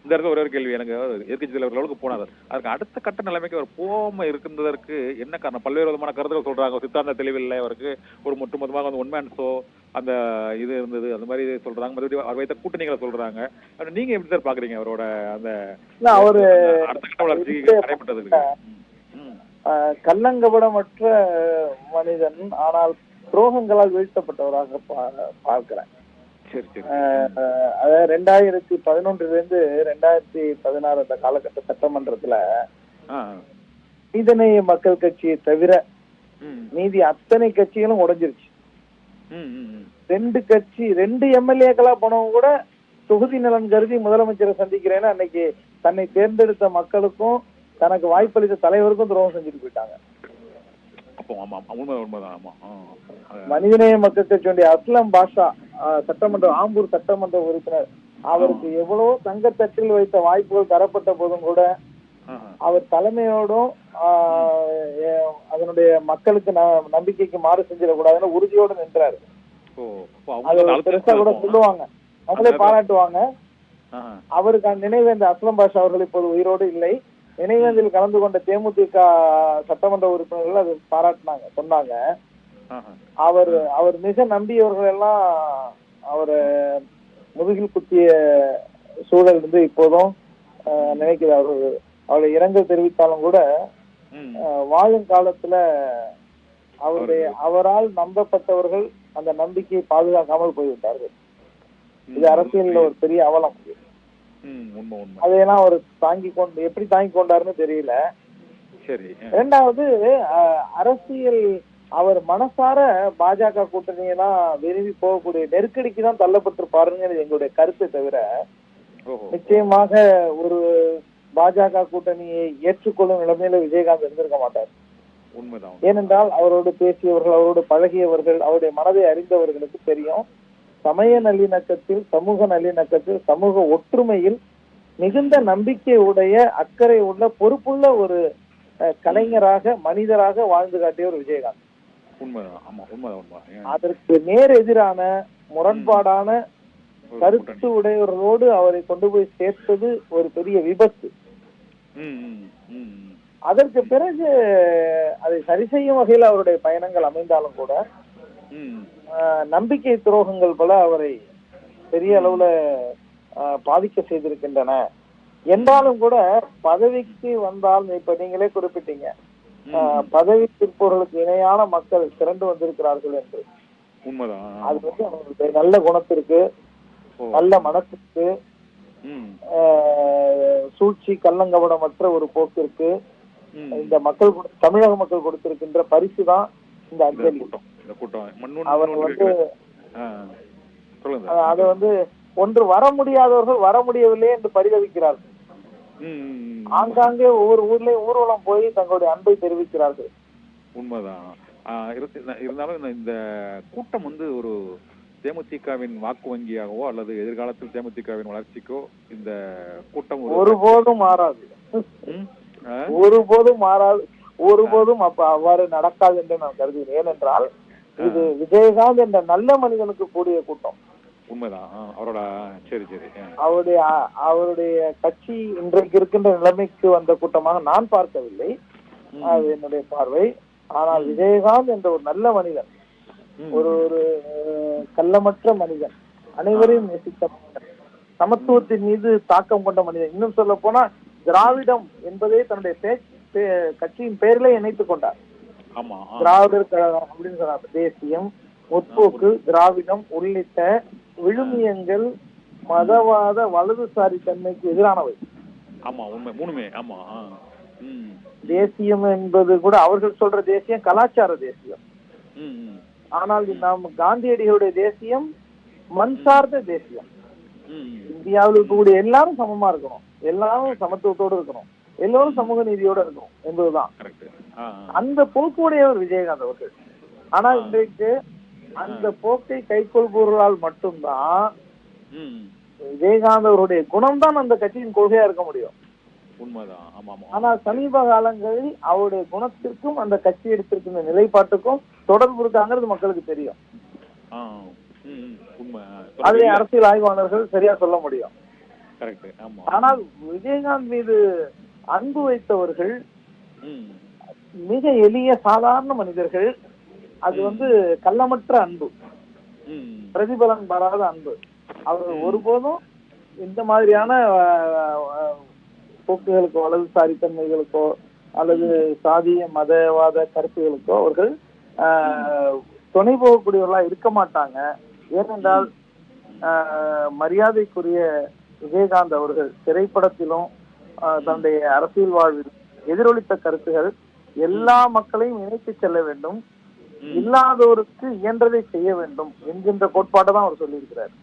இந்த இடத்துல ஒரே ஒரு கேள்வி எனக்கு. எதிர்கட்சி தலைவர் அளவுக்கு போனார், அதுக்கு அடுத்த கட்ட நிலைமைக்கு அவர் போகாம இருக்கின்றதற்கு என்ன காரணம்? பல்வேறு விதமான கருத்துக்கள் சொல்றாங்க. சித்தாந்த தெளிவில்லை அவருக்கு, ஒரு மொத்தமாக வந்து ஒன் மேன் ஷோ அந்த இது இருந்தது, அந்த மாதிரி சொல்றாங்க. மறுபடியும் அவர் வைத்த கூட்டணிகளை சொல்றாங்க. நீங்க எப்படி சார் பாக்குறீங்க அவரோட அந்த அடுத்த கட்ட வளர்ச்சி நடைபெற்றதுக்கு? கள்ளங்கபடமற்ற மனிதன், ஆனால் துரோகங்களால் வீழ்த்தப்பட்டவராக பார்க்கிறேன். 2011 2016 அந்த காலகட்ட சட்டமன்றத்துல மனிதநேய மக்கள் கட்சியை தவிர மீதி அத்தனை கட்சிகளும் உடைஞ்சிருச்சு. 2 எம்எல்ஏக்களா போனவங்க கூட தொகுதி நலன் கருதி முதலமைச்சரை சந்திக்கிறேன்னு அன்னைக்கு தன்னை தேர்ந்தெடுத்த மக்களுக்கும் தனக்கு வாய்ப்பளித்த தலைவருக்கும் துரோகம் செஞ்சுட்டு போயிட்டாங்க. மனிதநேய மக்கள் கட்சியுடைய அஸ்லம் பாஷா சட்டமன்ற ஆம்பூர் சட்டமன்ற உறுப்பினர், அவருக்கு எவ்வளவோ தங்கத்தட்டில் வைத்த வாய்ப்புகள் தரப்பட்ட போதும் கூட அவர் தலைமையோடும் அதனுடைய மக்களுக்கு நம்பிக்கைக்கு மாறு செஞ்சிடக்கூடாதுன்னு உறுதியோடு நின்றாரு. அது பெருசா கூட சொல்லுவாங்க, அவங்களே பாராட்டுவாங்க. அவருக்கு நினைவேந்த அஸ்லம் பாஷா அவர்கள் இப்போது உயிரோடு இல்லை. நினைவேந்தில் கலந்து கொண்ட தேமுதிக சட்டமன்ற உறுப்பினர்கள் அது பாராட்டினாங்க, சொன்னாங்க. அவர் மிக நம்பியவர்கள் எல்லாம் அவரை முதுகில் குத்திய சூழல் இருந்து இப்போதும் நினைக்கிறார். அவருடைய இரங்கல் தெரிவித்தாலும் கூட வாழும் காலத்துல அவரால் நம்பப்பட்டவர்கள் அந்த நம்பிக்கையை பாதுகாக்காமல் போய்விட்டார்கள். இது அரசியல்ல ஒரு பெரிய அவலம். அதையெல்லாம் அவர் எப்படி தாங்கி கொண்டாருன்னு தெரியல. இரண்டாவது, அரசியல் அவர் மனசார பாஜக கூட்டணியெல்லாம் விரும்பி போகக்கூடிய நெருக்கடிக்கு தான் தள்ளப்பட்டிருப்பாருங்கிறது எங்களுடைய கருத்தை தவிர, நிச்சயமாக ஒரு பாஜக கூட்டணியை ஏற்றுக்கொள்ளும் நிலைமையில விஜயகாந்த் இருந்திருக்க மாட்டார். ஏனென்றால் அவரோடு பேசியவர்கள், அவரோடு பழகியவர்கள், அவருடைய மனதை அறிந்தவர்களுக்கு தெரியும், சமய நல்லிணக்கத்தில், சமூக நல்லிணக்கத்தில், சமூக ஒற்றுமையில் மிகுந்த நம்பிக்கை உடைய, அக்கறை உள்ள, பொறுப்புள்ள ஒரு கலைஞராக, மனிதராக வாழ்ந்து காட்டிய ஒரு விஜயகாந்த். அதற்கு நேர் எதிரான முரண்பாடான கருத்து உடையவர்களோடு அவரை கொண்டு போய் சேர்த்தது ஒரு பெரிய விபத்து. அதற்கு பிறகு அதை சரி செய்யும் வகையில் அவருடைய பயணங்கள் அமைந்தாலும் கூட நம்பிக்கை துரோகங்கள் பல அவரை பெரிய அளவுல பாதிக்க செய்திருக்கின்றன. என்றாலும் கூட பதவிக்கு வந்தால், இப்ப நீங்களே குறிப்பிட்டீங்க, பதவிக்கு இருப்பவர்களுக்கு இணையான மக்கள் திரண்டு வந்திருக்கிறார்கள் என்று. அது வந்து அவர்களுடைய நல்ல குணத்திற்கு, நல்ல மனத்திற்கு, சூழ்ச்சி கள்ளங்கபடமற்ற ஒரு போக்கிற்கு இந்த மக்கள், தமிழக மக்கள் கொடுத்திருக்கின்ற பரிசு தான் இந்த அஞ்சலி. அவர் வந்து அது வந்து ஒன்று வர முடியாதவர்கள் வர முடியவில்லை என்று பரிதவிக்கிறார்கள். ஆங்காங்கே ஒவ்வொரு ஊர்லயும் ஊர்வலம் போய் தங்களுடைய அன்பை தெரிவிக்கிறார்கள். உண்மைதான். இருந்தாலும் இந்த கூட்டம் வந்து ஒரு தேமுதிகவின் வாக்கு வங்கியாகவோ அல்லது எதிர்காலத்தில் தேமுதிகவின் வளர்ச்சிக்கோ இந்த கூட்டம் ஒருபோதும் மாறாது, ஒருபோதும் மாறாது, ஒருபோதும் அப்ப அவ்வாறு நடக்காது என்று நான் கருதுகிறேன். ஏனென்றால் இது விஜயகாந்த் என்ற நல்ல மனிதனுக்கு கூடிய கூட்டம். உண்மைதான். அவரோட அவருடைய கட்சி இன்றைக்கு இருக்கின்ற நிலைமைக்கு வந்த கூட்டமாக நான் பார்க்கவில்லை, அது என்னுடைய பார்வை. ஆனால் விஜயகாந்த் என்ற ஒரு நல்ல மனிதன், ஒரு கள்ளமற்ற மனிதன், அனைவரையும் நேசித்த மனிதன், சமத்துவத்தின் மீது தாக்கம் கொண்ட மனிதன். இன்னும் சொல்ல போனா திராவிடம் என்பதே தன்னுடைய கட்சியின் பெயரிலே இணைத்துக் கொண்டார். திராவிடர் கழகம் அப்படின்னு சொன்னார். தேசியம், முற்போக்கு, திராவிடம் உள்ளிட்ட விழுமியங்கள் மதவாத வலதுசாரி தன்மைக்கு எதிரானவை. தேசியம் என்பது கூட அவர்கள் சொல்ற தேசியம் கலாச்சார தேசியம். ஆனால் நாம் காந்தியடிகளுடைய தேசியம் மண் சார்ந்த தேசியம். இந்தியாவில் இருக்கக்கூடிய எல்லாரும் சமமா இருக்கணும், எல்லாரும் சமத்துவத்தோடு இருக்கணும், எல்லோரும் சமூக நீதியோட இருக்கணும் என்பதுதான் அந்த போக்குடையவர் விஜயகாந்த் அவர்கள். ஆனால் இன்றைக்கு அந்த போக்கை கைக்கொள்பவர்களால் மட்டும்தான் விஜயகாந்த் அவருடைய குணம் தான் அந்த கட்சியின் கொள்கையா இருக்க முடியும். ஆனால் சமீப காலங்களில் அவருடைய குணத்திற்கும் அந்த கட்சி எடுத்திருக்கின்ற நிலைப்பாட்டுக்கும் தொடர்பு இருக்காங்கிறது மக்களுக்கு தெரியும். உண்மை. அதை அரசியல் ஆய்வாளர்கள் சரியா சொல்ல முடியும். கரெக்ட். ஆமா. ஆனால் விஜயகாந்த் மீது அன்பு வைத்தவர்கள் மிக எளிய சாதாரண மனிதர்கள். அது கள்ளமற்ற அன்பு, பிரதிபலன் வராத அன்பு. அவர்கள் ஒருபோதும் இந்த மாதிரியான போக்குகளுக்கோ வலதுசாரி தன்மைகளுக்கோ அல்லது சாதிய மதவாத கருத்துகளுக்கோ அவர்கள் துணை போகக்கூடியவர்களா இருக்க மாட்டாங்க. ஏனென்றால் மரியாதைக்குரிய விஜயகாந்த் அவர்கள் திரைப்படத்திலும் தன்னுடைய அரசியல் வாழ்வில் எதிரொலித்த கருத்துகள் எல்லா மக்களையும் இணைத்து செல்ல வேண்டும், இல்லாதோருக்கு இயன்றதை செய்ய வேண்டும் என்கின்ற கோட்பாட்டை தான் அவர் சொல்லியிருக்கிறார்.